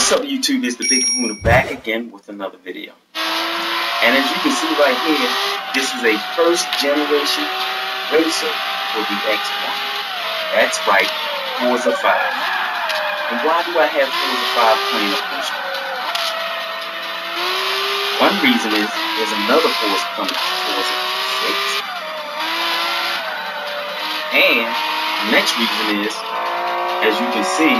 What's up YouTube, it's the Big Kahuna back again with another video. And as you can see right here, this is a first generation racer for the X1. That's right, Forza 5. And why do I have Forza 5 playing up on screen? One reason is there's another Forza coming out, Forza 6. And the next reason is, as you can see,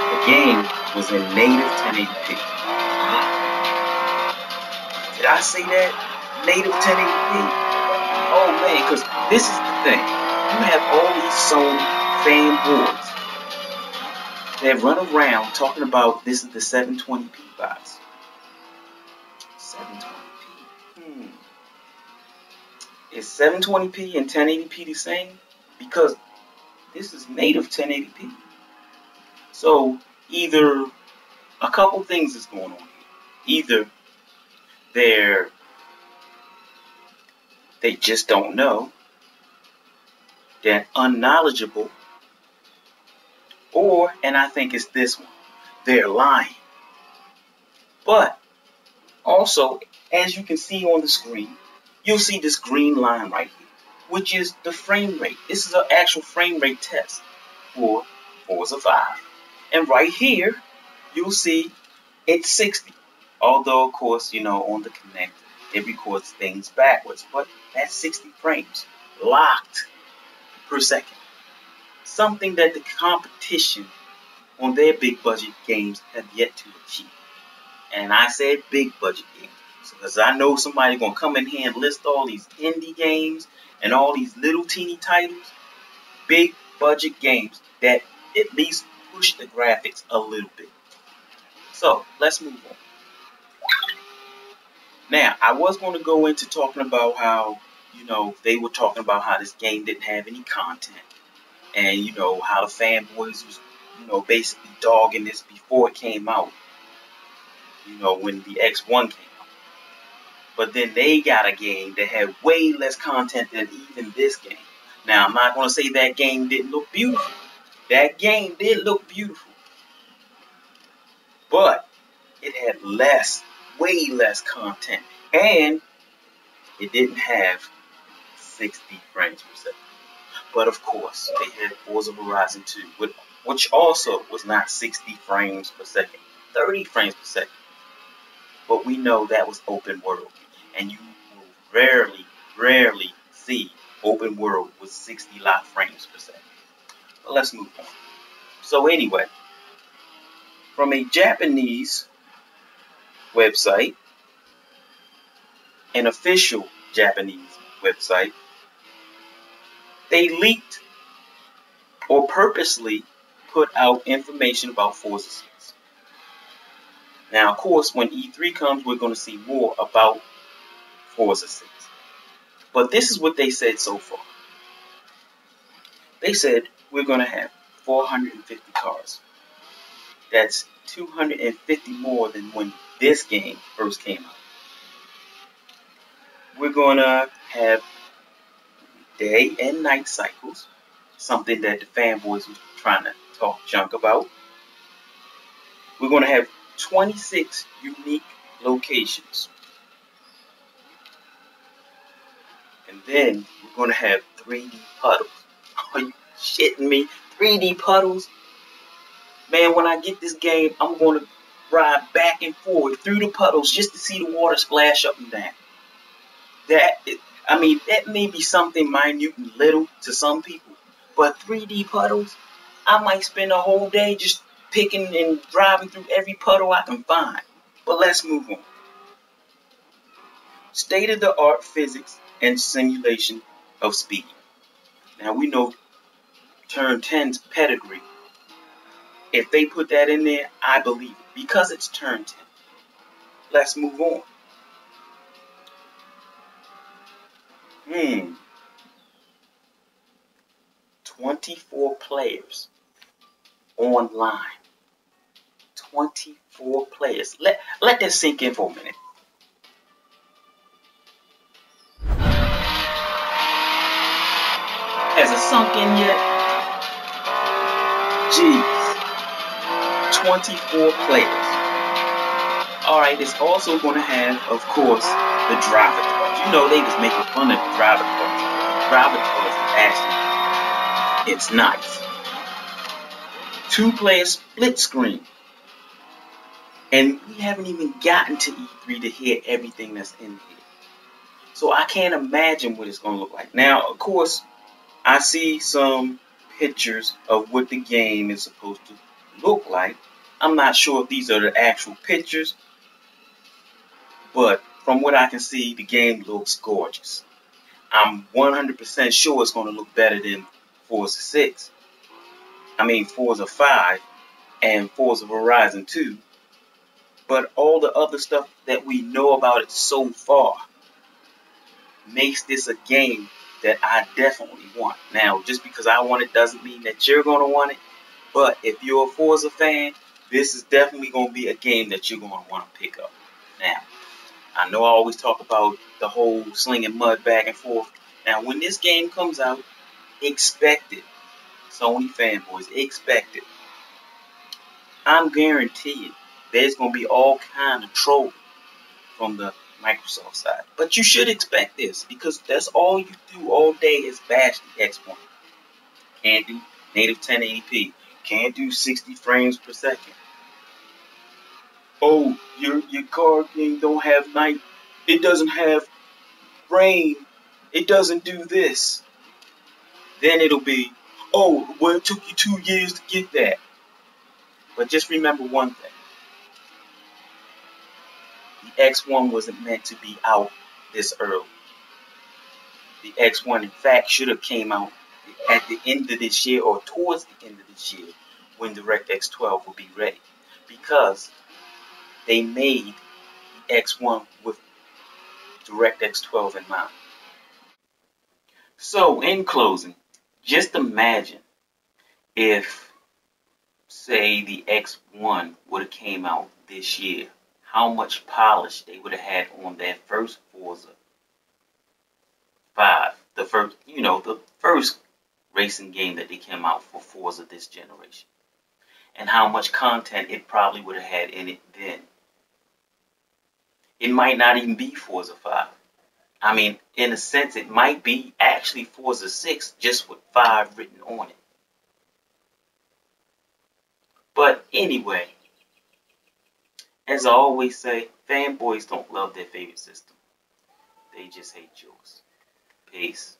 the game was in native 1080p. Did I say that? Native 1080p? Oh man, because this is the thing. You have all these Sony fanboys that run around talking about this is the 720p box. 720p. Is 720p and 1080p the same? Because this is native 1080p. So either a couple things is going on here. Either they just don't know, they're unknowledgeable, or, and I think it's this one, they're lying. But also, as you can see on the screen, you'll see this green line right here, which is the frame rate. This is an actual frame rate test for Forza 5. And right here, you'll see it's 60. Although, of course, you know, on the connector, it records things backwards. But that's 60 frames locked per second. Something that the competition on their big budget games have yet to achieve. And I said big budget games, because I know somebody's going to come in here and list all these indie games and all these little teeny titles. Big budget games that at least push the graphics a little bit. So let's move on. Now, I was going to go into talking about how, you know, they were talking about how this game didn't have any content, and you know how the fanboys was, you know, basically dogging this before it came out. You know, when the X1 came out. But then they got a game that had way less content than even this game. Now, I'm not going to say that game didn't look beautiful. That game did look beautiful. But it had less, way less content. And it didn't have 60 frames per second. But of course, they had Forza Horizon 2, which also was not 60 frames per second. 30 frames per second. But we know that was open world. And you will rarely see open world with 60 live frames per second. But let's move on. So anyway, from a Japanese website, an official Japanese website, they leaked or purposely put out information about Forza 6. Now, of course, when E3 comes, we're going to see more about Forza 6. But this is what they said so far. They said we're going to have 450 cars. That's 250 more than when this game first came out. We're going to have day and night cycles, something that the fanboys was trying to talk junk about. We're going to have 26 unique locations. And then we're going to have 3D puddles. Are you shitting me? 3D puddles? Man, when I get this game, I'm going to ride back and forth through the puddles just to see the water splash up and down. That may be something minute and little to some people, but 3D puddles, I might spend a whole day just picking and driving through every puddle I can find. But let's move on. State-of-the-art physics and simulation of speed. Now we know Turn 10's pedigree. If they put that in there, I believe it, because it's Turn 10. Let's move on. 24 players online. 24 players. Let that sink in for a minute. Has it sunk in yet? Jeez. 24 players. Alright, it's also going to have, of course, the driver cars. You know, they was making fun of the driver cars. The driver cars is actually, it's nice. 2-player split screen. And we haven't even gotten to E3 to hear everything that's in here. So I can't imagine what it's going to look like. Now, of course, I see some pictures of what the game is supposed to look like. I'm not sure if these are the actual pictures, but from what I can see, the game looks gorgeous. I'm 100% sure it's going to look better than Forza 6. Forza 5 and Forza Horizon 2. But all the other stuff that we know about it so far makes this a game that I definitely want. Now, just because I want it doesn't mean that you're going to want it. But if you're a Forza fan, this is definitely going to be a game that you're going to want to pick up. Now, I know I always talk about the whole slinging mud back and forth. Now, when this game comes out, expect it. Sony fanboys, expect it. I'm guaranteeing there's going to be all kind of trolling from the Microsoft side. But you should expect this, because that's all you do all day is bash the X1. Can't do native 1080p. Can't do 60 frames per second. Oh, your car game don't have night. It doesn't have rain. It doesn't do this. Then it'll be, oh, well, it took you 2 years to get that. But just remember one thing. The X1 wasn't meant to be out this early. The X1, in fact, should have came out at the end of this year or towards the end of this year when DirectX 12 will be ready. Because they made the X1 with DirectX 12 in mind. So, in closing, just imagine if, say, the X1 would have came out this year, how much polish they would have had on that first Forza 5, the first racing game that they came out for Forza this generation, and how much content it probably would have had in it then. It might not even be Forza 5. In a sense, it might be actually Forza 6, just with 5 written on it. But anyway, as I always say, fanboys don't love their favorite system. They just hate yours. Peace.